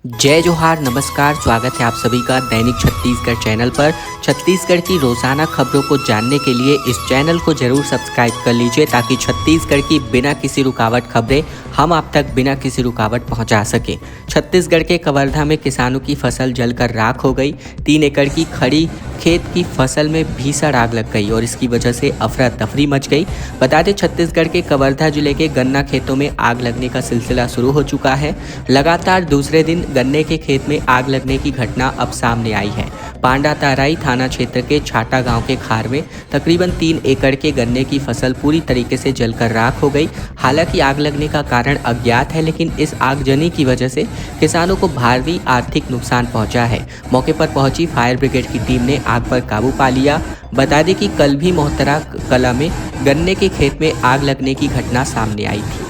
जय जोहार, नमस्कार। स्वागत है आप सभी का दैनिक छत्तीसगढ़ चैनल पर। छत्तीसगढ़ की रोजाना खबरों को जानने के लिए इस चैनल को जरूर सब्सक्राइब कर लीजिए ताकि छत्तीसगढ़ की बिना किसी रुकावट खबरें हम आप तक बिना किसी रुकावट पहुंचा सके। छत्तीसगढ़ के कवर्धा में किसानों की फसल जलकर राख हो गई। 3 एकड़ की खड़ी खेत की फसल में भीषण आग लग गई और इसकी वजह से अफरा तफरी मच गई। बता दें, छत्तीसगढ़ के कवर्धा जिले के गन्ना खेतों में आग लगने का सिलसिला शुरू हो चुका है। लगातार दूसरे दिन गन्ने के खेत में आग लगने की घटना अब सामने आई है। पांडा ताराई थाना क्षेत्र के छाटा गांव के खार में तकरीबन 3 एकड़ के गन्ने की फसल पूरी तरीके से जलकर राख हो गई। हालांकि आग लगने का कारण अज्ञात है, लेकिन इस आगजनी की वजह से किसानों को भारी आर्थिक नुकसान पहुंचा है। मौके पर पहुंची फायर ब्रिगेड की टीम ने आग पर काबू पा लिया। बता दें कि कल भी मोहतरा कला में गन्ने के खेत में आग लगने की घटना सामने आई थी।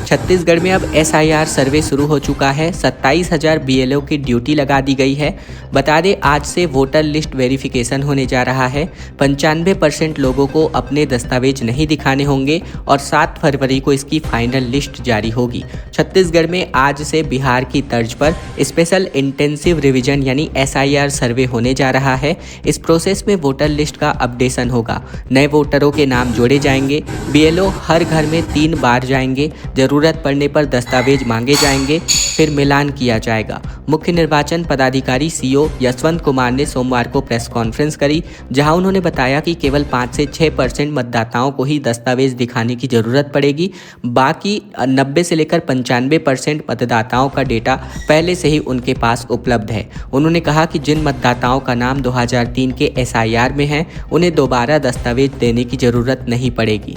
छत्तीसगढ़ में अब SIR सर्वे शुरू हो चुका है। 27,000 BLO की ड्यूटी लगा दी गई है। बता दें, आज से वोटर लिस्ट वेरिफिकेशन होने जा रहा है। 95% लोगों को अपने दस्तावेज नहीं दिखाने होंगे और 7 फरवरी को इसकी फाइनल लिस्ट जारी होगी। छत्तीसगढ़ में आज से बिहार की तर्ज पर स्पेशल इंटेंसिव रिवीजन यानी SIR सर्वे होने जा रहा है। इस प्रोसेस में वोटर लिस्ट का अपडेशन होगा, नए वोटरों के नाम जोड़े जाएंगे, BLO हर घर में 3 बार जाएंगे, जरूरत पड़ने पर दस्तावेज मांगे जाएंगे, फिर मिलान किया जाएगा। मुख्य निर्वाचन पदाधिकारी CO यशवंत कुमार ने सोमवार को प्रेस कॉन्फ्रेंस करी, जहां उन्होंने बताया कि केवल 5 से 6% मतदाताओं को ही दस्तावेज दिखाने की जरूरत पड़ेगी। बाकी 90 से लेकर 95% मतदाताओं का डेटा पहले से ही उनके पास उपलब्ध है। उन्होंने कहा कि जिन मतदाताओं का नाम 2003 के SIR में है, उन्हें दोबारा दस्तावेज देने की जरूरत नहीं पड़ेगी।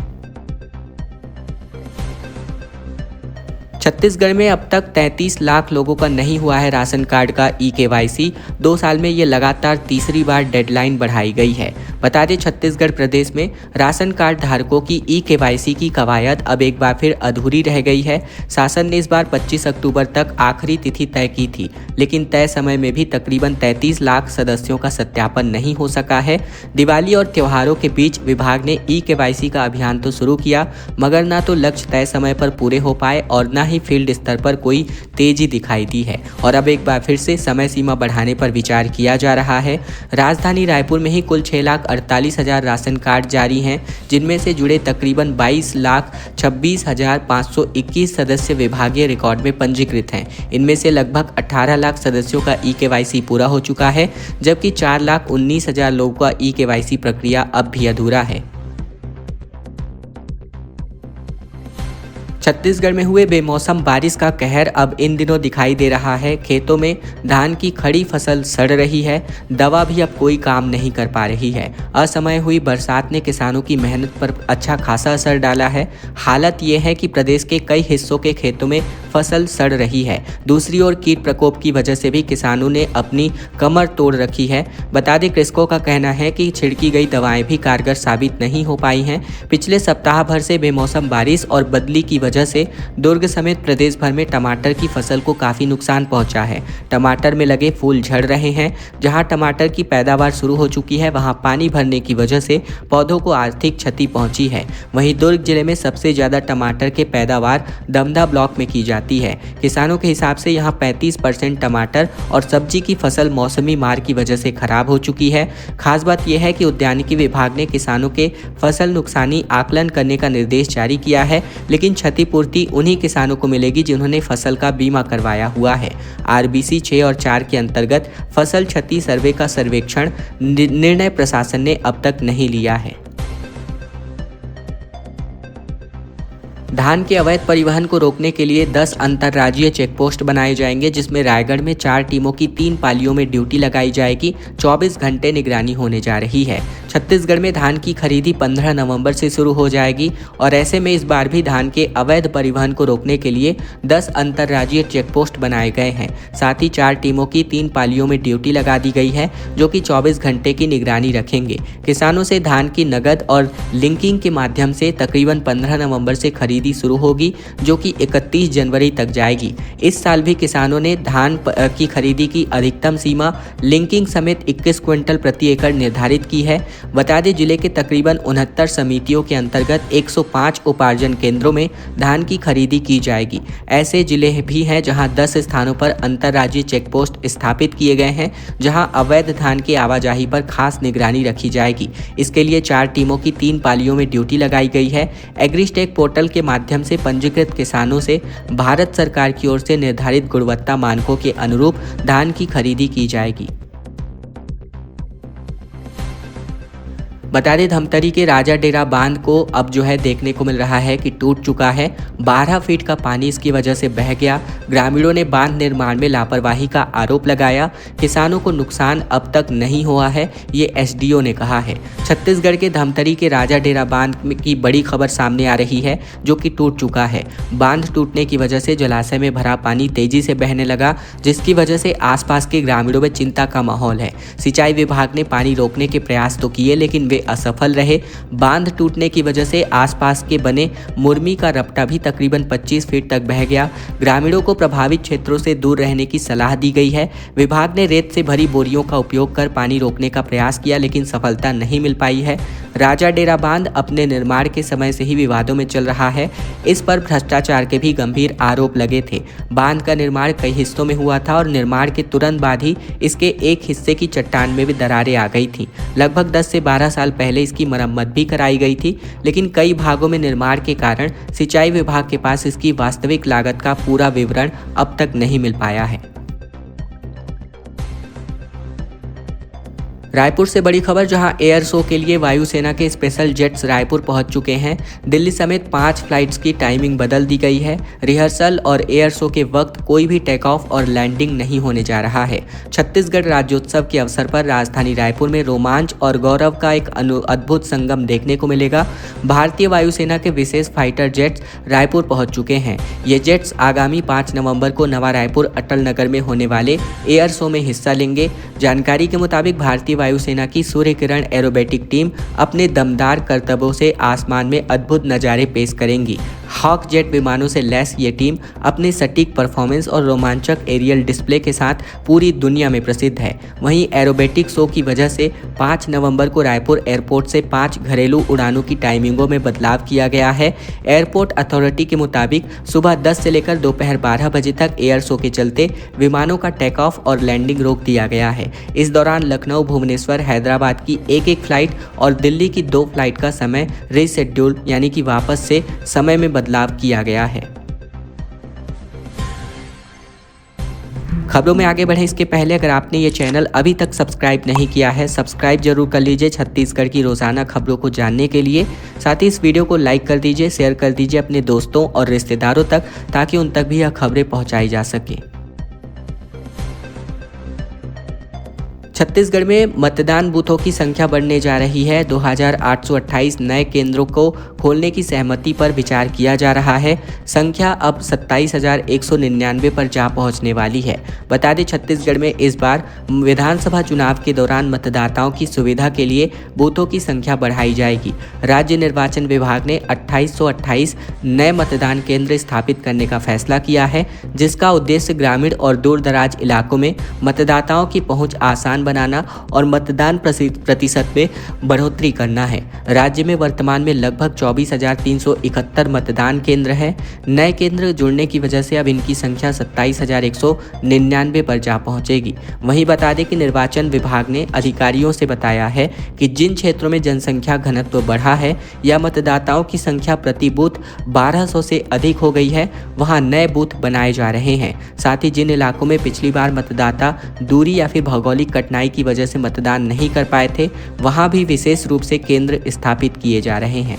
छत्तीसगढ़ में अब तक 33 लाख लोगों का नहीं हुआ है राशन कार्ड का eKYC। 2 साल में ये लगातार तीसरी बार डेडलाइन बढ़ाई गई है। बता दें, छत्तीसगढ़ प्रदेश में राशन कार्ड धारकों की eKYC की कवायद अब एक बार फिर अधूरी रह गई है। शासन ने इस बार 25 अक्टूबर तक आखिरी तिथि तय की थी, लेकिन तय समय में भी तकरीबन 33 लाख सदस्यों का सत्यापन नहीं हो सका है। दिवाली और त्योहारों के बीच विभाग ने eKYC का अभियान तो शुरू किया, मगर ना तो लक्ष्य तय समय पर पूरे हो पाए और ना ही फील्ड स्तर पर कोई तेजी दिखाई दी है। और अब एक बार फिर से समय सीमा बढ़ाने पर विचार किया जा रहा है। राजधानी रायपुर में ही कुल 6,48,000 राशन कार्ड जारी हैं, जिनमें से जुड़े तकरीबन 22,26,521 सदस्य विभागीय रिकॉर्ड में पंजीकृत हैं। इनमें से लगभग 18 लाख सदस्यों का eKYC पूरा हो चुका है, जबकि 4,19,000 लोगों का eKYC प्रक्रिया अब भी अधूरा है। छत्तीसगढ़ में हुए बेमौसम बारिश का कहर अब इन दिनों दिखाई दे रहा है। खेतों में धान की खड़ी फसल सड़ रही है, दवा भी अब कोई काम नहीं कर पा रही है। असमय हुई बरसात ने किसानों की मेहनत पर अच्छा खासा असर डाला है। हालत ये है कि प्रदेश के कई हिस्सों के खेतों में फसल सड़ रही है। दूसरी ओर कीट प्रकोप की वजह से भी किसानों ने अपनी कमर तोड़ रखी है। बता दें, कृषकों का कहना है कि छिड़की गई दवाएं भी कारगर साबित नहीं हो पाई हैं। पिछले सप्ताह भर से बेमौसम बारिश और बदली की वजह से दुर्ग समेत प्रदेश भर में टमाटर की फसल को काफी नुकसान पहुंचा है। टमाटर में लगे फूल झड़ रहे हैं। जहां टमाटर की पैदावार शुरू हो चुकी है, वहां पानी भरने की वजह से पौधों को आर्थिक क्षति पहुंची है। वहीं दुर्ग जिले में सबसे ज्यादा टमाटर के पैदावार दमदा ब्लॉक में की जाती है। किसानों के हिसाब से यहां 35% टमाटर और सब्जी की फसल मौसमी मार की वजह से खराब हो चुकी है। खास बात यह है कि उद्यानिकी विभाग ने किसानों के फसल नुकसानी आकलन करने का निर्देश जारी किया है, लेकिन क्षतिपूर्ति उन्हीं किसानों को मिलेगी जिन्होंने फसल का बीमा करवाया हुआ है। RBC 6 और 4 के अंतर्गत फसल क्षति सर्वे का सर्वेक्षण निर्णय प्रशासन ने अब तक नहीं लिया है। धान के अवैध परिवहन को रोकने के लिए 10 अंतर्राज्यीय चेकपोस्ट बनाए जाएंगे, जिसमें रायगढ़ में 4 टीमों की 3 पालियों में ड्यूटी लगाई जाएगी। 24 घंटे निगरानी होने जा रही है। छत्तीसगढ़ में धान की खरीदी 15 नवंबर से शुरू हो जाएगी और ऐसे में इस बार भी धान के अवैध परिवहन को रोकने के लिए 10 अंतर्राज्यीय चेकपोस्ट बनाए गए हैं। साथ ही 4 टीमों की 3 पालियों में ड्यूटी लगा दी गई है, जो कि 24 घंटे की निगरानी रखेंगे। किसानों से धान की नगद और लिंकिंग के माध्यम से तकरीबन 15 नवंबर से खरीदी शुरू होगी, जो कि 31 जनवरी तक जाएगी। इस साल भी किसानों ने धान की खरीदी की अधिकतम सीमा लिंकिंग समेत 21 क्विंटल प्रति एकड़ निर्धारित की है। बता दें जिले के तकरीबन 69 समितियों के अंतर्गत 105 उपार्जन केंद्रों में धान की खरीदी की जाएगी। ऐसे जिले भी हैं जहां 10 स्थानों पर अंतर्राज्यीय चेकपोस्ट स्थापित किए गए हैं, जहां अवैध धान की आवाजाही पर खास निगरानी रखी जाएगी। इसके लिए 4 टीमों की 3 पालियों में ड्यूटी लगाई गई है। एग्रीस्टेक पोर्टल के माध्यम से पंजीकृत किसानों से भारत सरकार की ओर से निर्धारित गुणवत्ता मानकों के अनुरूप धान की खरीदी की जाएगी। बता दें धमतरी के राजा डेरा बांध को अब जो है देखने को मिल रहा है कि टूट चुका है। 12 फीट का पानी इसकी वजह से बह गया। ग्रामीणों ने बांध निर्माण में लापरवाही का आरोप लगाया। किसानों को नुकसान अब तक नहीं हुआ है, ये एसडीओ ने कहा है। छत्तीसगढ़ के धमतरी के राजा डेरा बांध की बड़ी खबर सामने आ रही है, जो कि टूट चुका है। बांध टूटने की वजह से जलाशय में भरा पानी तेजी से बहने लगा, जिसकी वजह से आसपास के ग्रामीणों में चिंता का माहौल है। सिंचाई विभाग ने पानी रोकने के प्रयास तो किए, लेकिन वे असफल रहे। बांध टूटने की वजह से आसपास के बने मुरमी का रपटा भी तकरीबन 25 फीट तक बह गया। ग्रामीणों को प्रभावित क्षेत्रों से दूर रहने की सलाह दी गई है। विभाग ने रेत से भरी बोरियों का उपयोग कर पानी रोकने का प्रयास किया, लेकिन सफलता नहीं मिल पाई है। राजा डेरा बांध अपने निर्माण के समय से ही विवादों में चल रहा है। इस पर भ्रष्टाचार के भी गंभीर आरोप लगे थे। बांध का निर्माण कई हिस्सों में हुआ था और निर्माण के तुरंत बाद ही इसके एक हिस्से की चट्टान में भी दरारें आ गई थी। लगभग 10 से 12 साल पहले इसकी मरम्मत भी कराई गई थी, लेकिन कई भागों में निर्माण के कारण सिंचाई विभाग के पास इसकी वास्तविक लागत का पूरा विवरण अब तक नहीं मिल पाया है। रायपुर से बड़ी खबर, जहां एयर शो के लिए वायुसेना के स्पेशल जेट्स रायपुर पहुंच चुके हैं। दिल्ली समेत 5 फ्लाइट्स की टाइमिंग बदल दी गई है। रिहर्सल और एयर शो के वक्त कोई भी टेक ऑफ और लैंडिंग नहीं होने जा रहा है। छत्तीसगढ़ राज्योत्सव के अवसर पर राजधानी रायपुर में रोमांच और गौरव का एक अद्भुत संगम देखने को मिलेगा। भारतीय वायुसेना के विशेष फाइटर जेट्स रायपुर पहुंच चुके हैं। ये जेट्स आगामी 5 नवंबर को नवा रायपुर अटल नगर में होने वाले एयर शो में हिस्सा लेंगे। जानकारी के मुताबिक भारतीय वायुसेना की सूर्य किरण एरोबेटिक टीम अपने दमदार करतबों से आसमान में अद्भुत नज़ारे पेश करेंगी। हॉक जेट विमानों से लैस ये टीम अपने सटीक परफॉर्मेंस और रोमांचक एरियल डिस्प्ले के साथ पूरी दुनिया में प्रसिद्ध है। वहीं एरोबेटिक शो की वजह से 5 नवंबर को रायपुर एयरपोर्ट से 5 घरेलू उड़ानों की टाइमिंगों में बदलाव किया गया है। एयरपोर्ट अथॉरिटी के मुताबिक सुबह 10 से लेकर दोपहर 12 बजे तक एयर शो के चलते विमानों का टेक ऑफ और लैंडिंग रोक दिया गया है। इस दौरान लखनऊ, भुवनेश्वर, हैदराबाद की एक फ्लाइट और दिल्ली की 2 फ्लाइट का समय रीशेड्यूल यानी कि वापस से समय में बदलाव किया गया है। खबरों में आगे बढ़े इसके पहले अगर आपने ये चैनल अभी तक सब्सक्राइब नहीं किया है, सब्सक्राइब जरूर कर लीजिए छत्तीसगढ़ की रोजाना खबरों को जानने के लिए। साथ ही इस वीडियो को लाइक कर दीजिए, शेयर कर दीजिए अपने दोस्तों और रिश्तेदारों तक, ताकि उन तक भी यह खबरें पहुंचाई जा सके। छत्तीसगढ़ में मतदान बूथों की संख्या बढ़ने जा रही है। 2828 नए केंद्रों को खोलने की सहमति पर विचार किया जा रहा है। संख्या अब 27,199 पर जा पहुंचने वाली है। बता दें छत्तीसगढ़ में इस बार विधानसभा चुनाव के दौरान मतदाताओं की सुविधा के लिए बूथों की संख्या बढ़ाई जाएगी। राज्य निर्वाचन विभाग ने 2828 नए मतदान केंद्र स्थापित करने का फैसला किया है, जिसका उद्देश्य ग्रामीण और दूर दराज इलाकों में मतदाताओं की पहुंच आसान बनाना और मतदान प्रतिशत में बढ़ोतरी करना है। राज्य में वर्तमान में लगभग 24,371 मतदान केंद्र हैं। नए केंद्र जुड़ने की वजह से अब इनकी संख्या 27,199 पर जा पहुंचेगी। वहीं बता दें कि निर्वाचन विभाग ने अधिकारियों से बताया है कि जिन क्षेत्रों में जनसंख्या घनत्व बढ़ा है या मतदाताओं की संख्या प्रति बूथ 1200 से अधिक हो गई है, वहां नए बूथ बनाए जा रहे हैं। साथ ही जिन इलाकों में पिछली बार मतदाता दूरी या फिर भौगोलिक कठिनाई की वजह से मतदान नहीं कर पाए थे, वहां भी विशेष रूप से केंद्र स्थापित किए जा रहे हैं।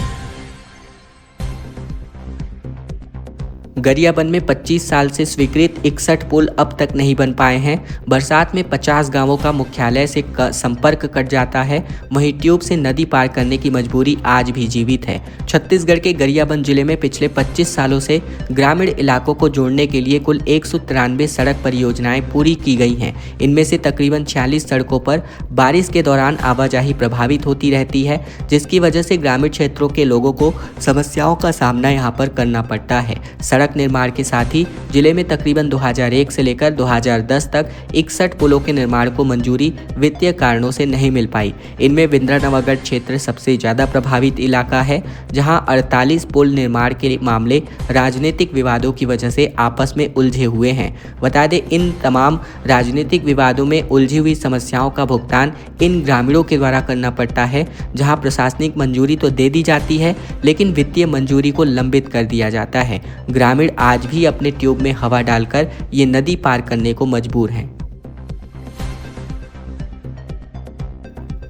गरियाबंद में 25 साल से स्वीकृत 61 पुल अब तक नहीं बन पाए हैं। बरसात में 50 गांवों का मुख्यालय से संपर्क कट जाता है। वहीं ट्यूब से नदी पार करने की मजबूरी आज भी जीवित है। छत्तीसगढ़ के गरियाबंद जिले में पिछले 25 सालों से ग्रामीण इलाकों को जोड़ने के लिए कुल 193 सड़क परियोजनाएं पूरी की गई हैं। इनमें से तकरीबन 46 सड़कों पर बारिश के दौरान आवाजाही प्रभावित होती रहती है, जिसकी वजह से ग्रामीण क्षेत्रों के लोगों को समस्याओं का सामना यहाँ पर करना पड़ता है। सड़क निर्माण के साथ ही जिले में तकरीबन 2001 से लेकर 2010 तक 61 पुलों के निर्माण को मंजूरी वित्तीय कारणों से नहीं मिल पाई। इनमें विंध्यानगढ़ क्षेत्र सबसे ज्यादा प्रभावित इलाका है, जहां 48 पुल निर्माण के मामले राजनीतिक विवादों की वजह से आपस में उलझे हुए हैं। बता दें, इन तमाम राजनीतिक विवादों में उलझी हुई समस्याओं का भुगतान इन ग्रामीणों के द्वारा करना पड़ता है, जहां प्रशासनिक मंजूरी तो दे दी जाती है लेकिन वित्तीय मंजूरी को लंबित कर दिया जाता है। ग्रामीण आज भी अपने ट्यूब में हवा डालकर ये नदी पार करने को मजबूर हैं।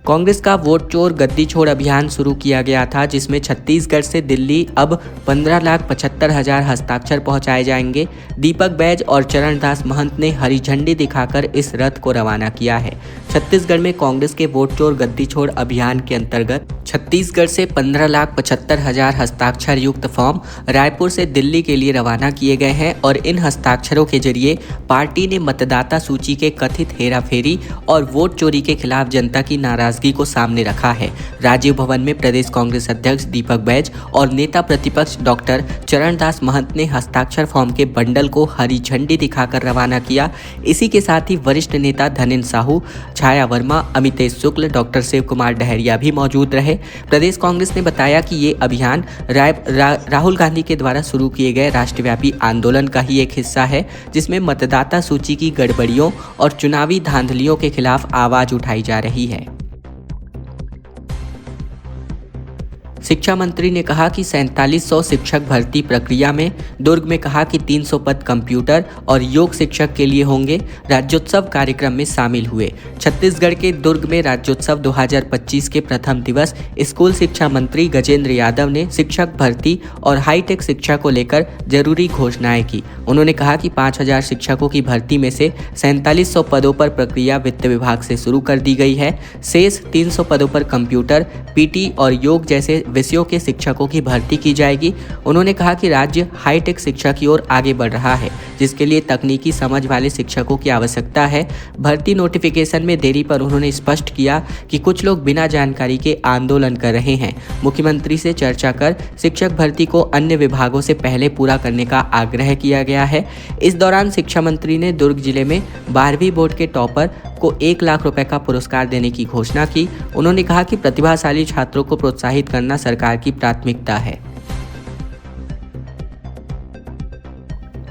कांग्रेस का वोट चोर गद्दी छोड़ अभियान शुरू किया गया था, जिसमें छत्तीसगढ़ से दिल्ली अब 15,75,000 हस्ताक्षर पहुंचाए जाएंगे। दीपक बैज और चरणदास महंत ने हरी झंडी दिखाकर इस रथ को रवाना किया है। छत्तीसगढ़ में कांग्रेस के वोट चोर गद्दी छोड़ अभियान के अंतर्गत छत्तीसगढ़ से 15,75,000 हस्ताक्षर युक्त फॉर्म रायपुर से दिल्ली के लिए रवाना किए गए हैं और इन हस्ताक्षरों के जरिए पार्टी ने मतदाता सूची के कथित हेराफेरी और वोट चोरी के खिलाफ जनता की नाराजगी को सामने रखा है। राजीव भवन में प्रदेश कांग्रेस अध्यक्ष दीपक बैज और नेता प्रतिपक्ष डॉक्टर चरणदास महंत ने हस्ताक्षर फॉर्म के बंडल को हरी झंडी दिखाकर रवाना किया। इसी के साथ ही वरिष्ठ नेता धनेन्द्र साहू, छाया वर्मा, अमितेश शुक्ल, डॉक्टर शिव कुमार डहरिया भी मौजूद रहे। प्रदेश कांग्रेस ने बताया कि ये अभियान राहुल गांधी के द्वारा शुरू किए गए राष्ट्रव्यापी आंदोलन का ही एक हिस्सा है, जिसमें मतदाता सूची की गड़बड़ियों और चुनावी धांधलियों के खिलाफ आवाज उठाई जा रही है। शिक्षा मंत्री ने कहा कि 4700 शिक्षक भर्ती प्रक्रिया में दुर्ग में कहा कि 300 पद कंप्यूटर और योग शिक्षक के लिए होंगे। राज्योत्सव कार्यक्रम में शामिल हुए। छत्तीसगढ़ के दुर्ग में राज्योत्सव 2025 के प्रथम दिवस स्कूल शिक्षा मंत्री गजेंद्र यादव ने शिक्षक भर्ती और हाईटेक शिक्षा को लेकर जरूरी घोषणाएं की। उन्होंने कहा कि 5000 शिक्षकों की भर्ती में से 4700 पदों पर प्रक्रिया वित्त विभाग से शुरू कर दी गई है। शेष 300 पदों पर कंप्यूटर, पीटी और योग जैसे विषयों के शिक्षकों की भर्ती की जाएगी। उन्होंने कहा कि राज्य हाईटेक शिक्षा की ओर आगे बढ़ रहा है, जिसके लिए तकनीकी समझ वाले शिक्षकों की आवश्यकता है। भर्ती नोटिफिकेशन में देरी पर उन्होंने स्पष्ट किया कि कुछ लोग बिना जानकारी के आंदोलन कर रहे हैं। मुख्यमंत्री से चर्चा कर शिक्षक भर्ती को अन्य विभागों से पहले पूरा करने का आग्रह किया गया है। इस दौरान शिक्षा मंत्री ने दुर्ग जिले में 12वीं बोर्ड के टॉपर को 1 लाख रुपए का पुरस्कार देने की घोषणा की। उन्होंने कहा कि प्रतिभाशाली छात्रों को प्रोत्साहित करना सरकार की प्राथमिकता है।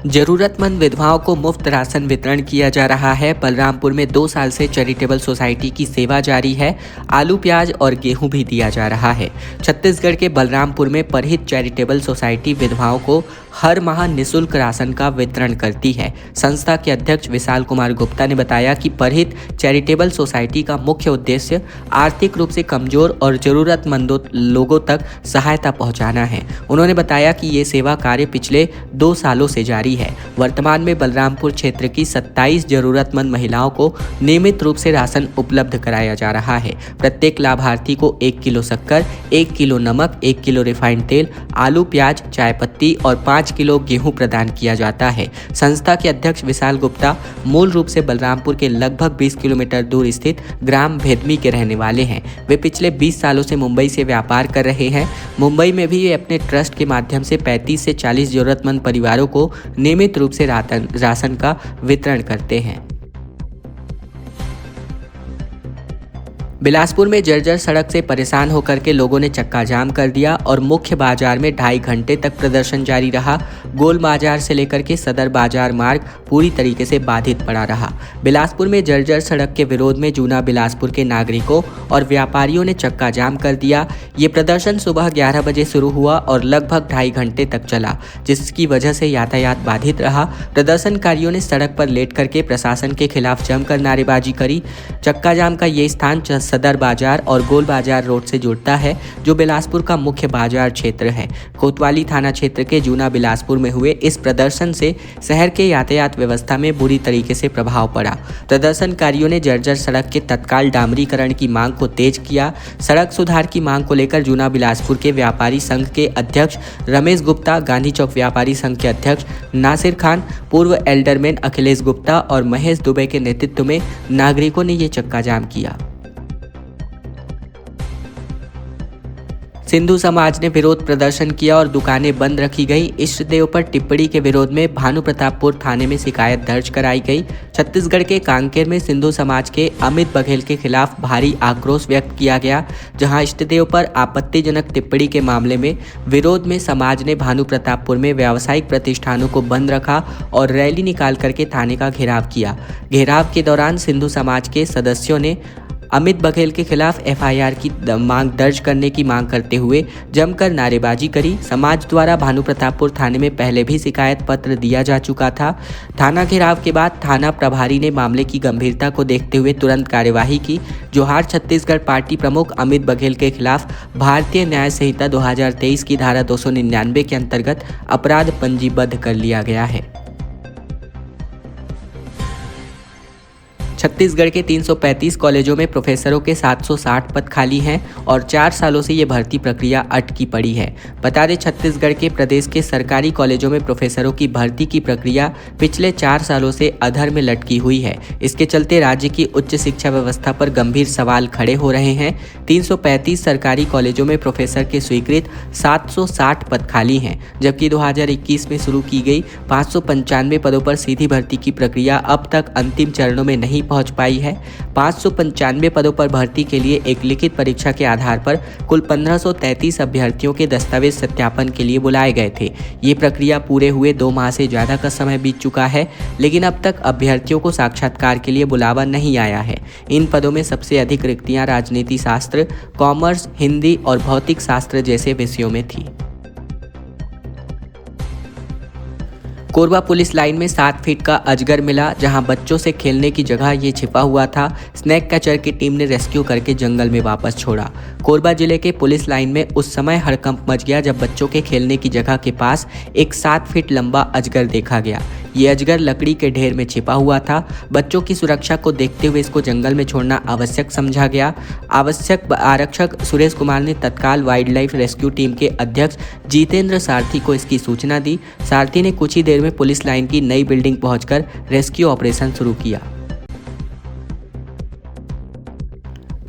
जरूरतमंद विधवाओं को मुफ्त राशन वितरण किया जा रहा है। बलरामपुर में 2 साल से चैरिटेबल सोसाइटी की सेवा जारी है। आलू, प्याज और गेहूं भी दिया जा रहा है। छत्तीसगढ़ के बलरामपुर में परहित चैरिटेबल सोसाइटी विधवाओं को हर माह निःशुल्क राशन का वितरण करती है। संस्था के अध्यक्ष विशाल कुमार गुप्ता ने बताया कि परहित चैरिटेबल सोसाइटी का मुख्य उद्देश्य आर्थिक रूप से कमजोर और जरूरतमंदों लोगों तक सहायता पहुंचाना है। उन्होंने बताया कि ये सेवा कार्य पिछले 2 सालों से जारी है। वर्तमान में बलरामपुर क्षेत्र की 27 जरूरतमंद महिलाओं को नियमित रूप से राशन उपलब्ध कराया जा रहा है। प्रत्येक लाभार्थी को 1 किलो शक्कर, 1 किलो नमक, 1 किलो रिफाइंड तेल, आलू, प्याज, चाय पत्ती और 5 किलो गेहूं प्रदान किया जाता है। संस्था के अध्यक्ष विशाल गुप्ता मूल रूप से बलरामपुर के लगभग 20 किलोमीटर दूर स्थित ग्राम भेदमी के रहने वाले हैं। वे पिछले 20 सालों से मुंबई से व्यापार कर रहे हैं। मुंबई में भी वे अपने ट्रस्ट के माध्यम से 35 से 40 जरूरतमंद परिवारों को नियमित रूप से राशन का वितरण करते हैं। बिलासपुर में जर्जर सड़क से परेशान होकर के लोगों ने चक्का जाम कर दिया और मुख्य बाजार में 2.5 घंटे तक प्रदर्शन जारी रहा। गोल बाजार से लेकर के सदर बाजार मार्ग पूरी तरीके से बाधित पड़ा रहा। बिलासपुर में जर्जर सड़क के विरोध में जूना बिलासपुर के नागरिकों और व्यापारियों ने चक्का जाम कर दिया। ये प्रदर्शन सुबह 11 बजे शुरू हुआ और लगभग 2.5 घंटे तक चला, जिसकी वजह से यातायात बाधित रहा। प्रदर्शनकारियों ने सड़क पर लेट करके प्रशासन के खिलाफ जमकर नारेबाजी करी। चक्का जाम का ये स्थान सदर बाजार और गोल बाजार रोड से जुड़ता है, जो बिलासपुर का मुख्य बाजार क्षेत्र है। कोतवाली थाना क्षेत्र के जूना बिलासपुर में हुए इस प्रदर्शन से शहर के यातायात व्यवस्था में बुरी तरीके से प्रभाव पड़ा। प्रदर्शनकारियों ने जर्जर सड़क के तत्काल डामरीकरण की मांग को तेज किया। सड़क सुधार की मांग को लेकर जूना बिलासपुर के व्यापारी संघ के अध्यक्ष रमेश गुप्ता, गांधी चौक व्यापारी संघ के अध्यक्ष नासिर खान, पूर्व एल्डरमैन अखिलेश गुप्ता और महेश दुबे के नेतृत्व में नागरिकों ने ये चक्का जाम किया। सिंधु समाज ने विरोध प्रदर्शन किया और दुकानें बंद रखी गई। इष्ट देव पर टिप्पणी के विरोध में भानु प्रतापपुर थाने में शिकायत दर्ज कराई गई। छत्तीसगढ़ के कांकेर में सिंधु समाज के अमित बघेल के खिलाफ भारी आक्रोश व्यक्त किया गया, जहां इष्ट देव पर आपत्तिजनक टिप्पणी के मामले में विरोध में समाज ने भानु प्रतापपुर में व्यावसायिक प्रतिष्ठानों को बंद रखा और रैली निकाल करके थाने का घेराव किया। घेराव के दौरान सिंधु समाज के सदस्यों ने अमित बघेल के खिलाफ एफआईआर की मांग दर्ज करने की मांग करते हुए जमकर नारेबाजी करी। समाज द्वारा भानु प्रतापपुर थाने में पहले भी शिकायत पत्र दिया जा चुका था। थाना घेराव के बाद थाना प्रभारी ने मामले की गंभीरता को देखते हुए तुरंत कार्यवाही की। जोहार छत्तीसगढ़ पार्टी प्रमुख अमित बघेल के खिलाफ भारतीय न्याय संहिता 2023 की धारा 299 के अंतर्गत अपराध पंजीबद्ध कर लिया गया है। छत्तीसगढ़ के 335 कॉलेजों में प्रोफेसरों के 760 पद खाली हैं और 4 सालों से ये भर्ती प्रक्रिया अटकी पड़ी है। बता दें, छत्तीसगढ़ के प्रदेश के सरकारी कॉलेजों में प्रोफेसरों की भर्ती की प्रक्रिया पिछले 4 सालों से अधर में लटकी हुई है। इसके चलते राज्य की उच्च शिक्षा व्यवस्था पर गंभीर सवाल खड़े हो रहे हैं। 335 सरकारी कॉलेजों में प्रोफेसर के स्वीकृत 760 पद खाली हैं, जबकि 2021 में शुरू की गई 595 पदों पर सीधी भर्ती की प्रक्रिया अब तक अंतिम चरणों में नहीं पहुंच पाई है। 595 पदों पर भर्ती के लिए एक लिखित परीक्षा के आधार पर कुल 1533 अभ्यर्थियों के दस्तावेज सत्यापन के लिए बुलाए गए थे। ये प्रक्रिया पूरे हुए 2 माह से ज़्यादा का समय बीत चुका है, लेकिन अब तक अभ्यर्थियों को साक्षात्कार के लिए बुलावा नहीं आया है। इन पदों में सबसे अधिक रिक्तियां राजनीति शास्त्र, कॉमर्स, हिंदी और भौतिक शास्त्र जैसे विषयों में थी। कोरबा पुलिस लाइन में 7 फीट का अजगर मिला, जहां बच्चों से खेलने की जगह ये छिपा हुआ था। स्नैक कैचर की टीम ने रेस्क्यू करके जंगल में वापस छोड़ा। कोरबा जिले के पुलिस लाइन में उस समय हड़कंप मच गया जब बच्चों के खेलने की जगह के पास एक 7 फीट लंबा अजगर देखा गया। ये अजगर लकड़ी के ढेर में छिपा हुआ था। बच्चों की सुरक्षा को देखते हुए इसको जंगल में छोड़ना आवश्यक समझा गया। आरक्षक सुरेश कुमार ने तत्काल वाइल्ड लाइफ रेस्क्यू टीम के अध्यक्ष जितेंद्र सारथी को इसकी सूचना दी। सारथी ने कुछ ही देर में पुलिस लाइन की नई बिल्डिंग पहुंचकर रेस्क्यू ऑपरेशन शुरू किया।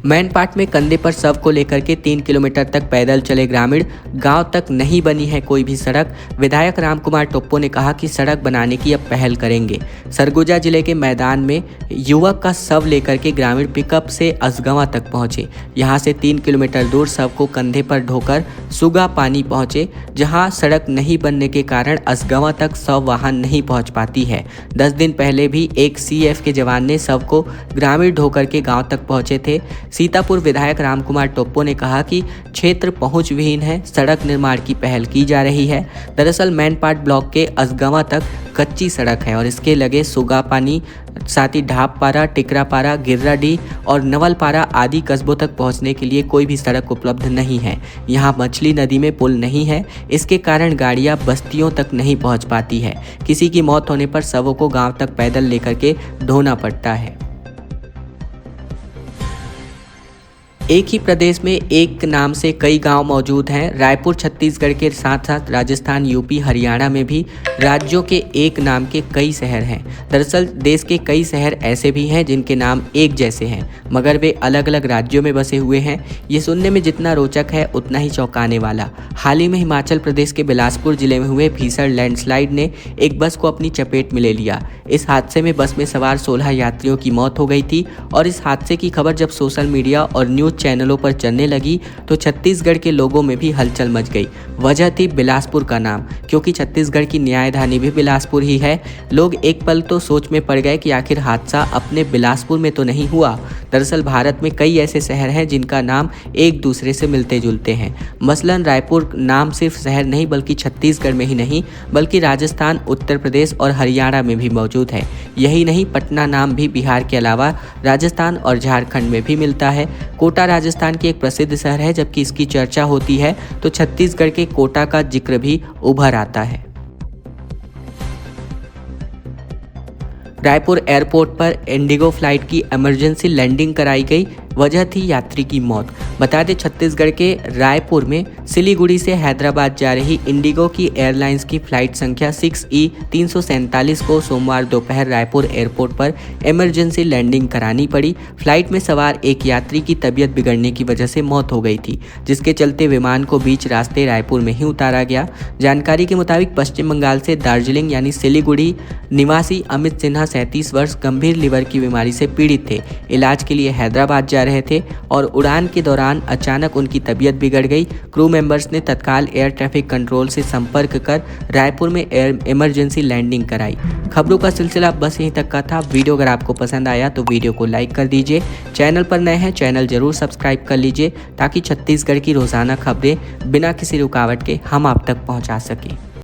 मैनपाट में कंधे पर शव को लेकर के 3 किलोमीटर तक पैदल चले ग्रामीण। गांव तक नहीं बनी है कोई भी सड़क। विधायक रामकुमार टोप्पो ने कहा कि सड़क बनाने की अब पहल करेंगे। सरगुजा जिले के मैदान में युवक का शव लेकर के ग्रामीण पिकअप से असगवा तक पहुंचे। यहां से 3 किलोमीटर दूर शव को कंधे पर ढोकर सुगा पानी पहुंचे, जहां सड़क नहीं बनने के कारण असगवा तक शव वाहन नहीं पहुंच पाती है। 10 दिन पहले भी एक सीएफ के जवान ने शव को ग्रामीण ढोकर के गाँव तक पहुंचे थे। सीतापुर विधायक रामकुमार टोप्पो ने कहा कि क्षेत्र पहुंच विहीन है, सड़क निर्माण की पहल की जा रही है। दरअसल मैनपाट ब्लॉक के असगवा तक कच्ची सड़क है और इसके लगे सुगापानी, साथ ही ढाबपारा, टिकरापारा, गिर्राडीह और नवलपारा आदि कस्बों तक पहुंचने के लिए कोई भी सड़क उपलब्ध नहीं है। यहाँ मछली नदी में पुल नहीं है, इसके कारण गाड़ियाँ बस्तियों तक नहीं पहुँच पाती है। किसी की मौत होने पर शवों को गाँव तक पैदल लेकर के ढोना पड़ता है। एक ही प्रदेश में एक नाम से कई गांव मौजूद हैं। रायपुर छत्तीसगढ़ के साथ साथ राजस्थान, यूपी, हरियाणा में भी राज्यों के एक नाम के कई शहर हैं। दरअसल देश के कई शहर ऐसे भी हैं जिनके नाम एक जैसे हैं, मगर वे अलग अलग राज्यों में बसे हुए हैं। ये सुनने में जितना रोचक है उतना ही चौंकाने वाला। हाल ही में हिमाचल प्रदेश के बिलासपुर जिले में हुए भीषण लैंडस्लाइड ने एक बस को अपनी चपेट में ले लिया। इस हादसे में बस में सवार 16 यात्रियों की मौत हो गई थी और इस हादसे की खबर जब सोशल मीडिया और न्यूज चैनलों पर चलने लगी तो छत्तीसगढ़ के लोगों में भी हलचल मच गई। वजह थी बिलासपुर का नाम, क्योंकि छत्तीसगढ़ की न्यायधानी भी बिलासपुर ही है। लोग एक पल तो सोच में पड़ गए कि आखिर हादसा अपने बिलासपुर में तो नहीं हुआ। दरअसल भारत में कई ऐसे शहर हैं जिनका नाम एक दूसरे से मिलते जुलते हैं। मसलन रायपुर नाम सिर्फ शहर नहीं बल्कि छत्तीसगढ़ में ही नहीं बल्कि राजस्थान, उत्तर प्रदेश और हरियाणा में भी मौजूद है। यही नहीं, पटना नाम भी बिहार के अलावा राजस्थान और झारखंड में भी मिलता है। कोटा राजस्थान की एक प्रसिद्ध शहर है, जबकि इसकी चर्चा होती है तो छत्तीसगढ़ के कोटा का जिक्र भी उभर आता है। रायपुर एयरपोर्ट पर इंडिगो फ्लाइट की इमरजेंसी लैंडिंग कराई गई। वजह थी यात्री की मौत। बता दें छत्तीसगढ़ के रायपुर में सिलीगुड़ी से हैदराबाद जा रही इंडिगो की एयरलाइंस की फ्लाइट संख्या 6E347 को सोमवार दोपहर रायपुर एयरपोर्ट पर इमरजेंसी लैंडिंग करानी पड़ी। फ्लाइट में सवार एक यात्री की तबीयत बिगड़ने की वजह से मौत हो गई थी, जिसके चलते विमान को बीच रास्ते रायपुर में ही उतारा गया। जानकारी के मुताबिक पश्चिम बंगाल से दार्जिलिंग यानी सिलीगुड़ी निवासी अमित सिन्हा 37 वर्ष गंभीर लिवर की बीमारी से पीड़ित थे। इलाज के लिए हैदराबाद जा रहे थे और उड़ान के दौरान अचानक उनकी तबीयत बिगड़ गई। क्रू मेंबर्स ने तत्काल एयर ट्रैफिक कंट्रोल से संपर्क कर रायपुर में इमरजेंसी लैंडिंग कराई। खबरों का सिलसिला बस यहीं तक का था। वीडियो अगर आपको पसंद आया तो वीडियो को लाइक कर दीजिए। चैनल पर नए हैं चैनल जरूर सब्सक्राइब कर लीजिए ताकि छत्तीसगढ़ की रोजाना खबरें बिना किसी रुकावट के हम आप तक पहुंचा सकें।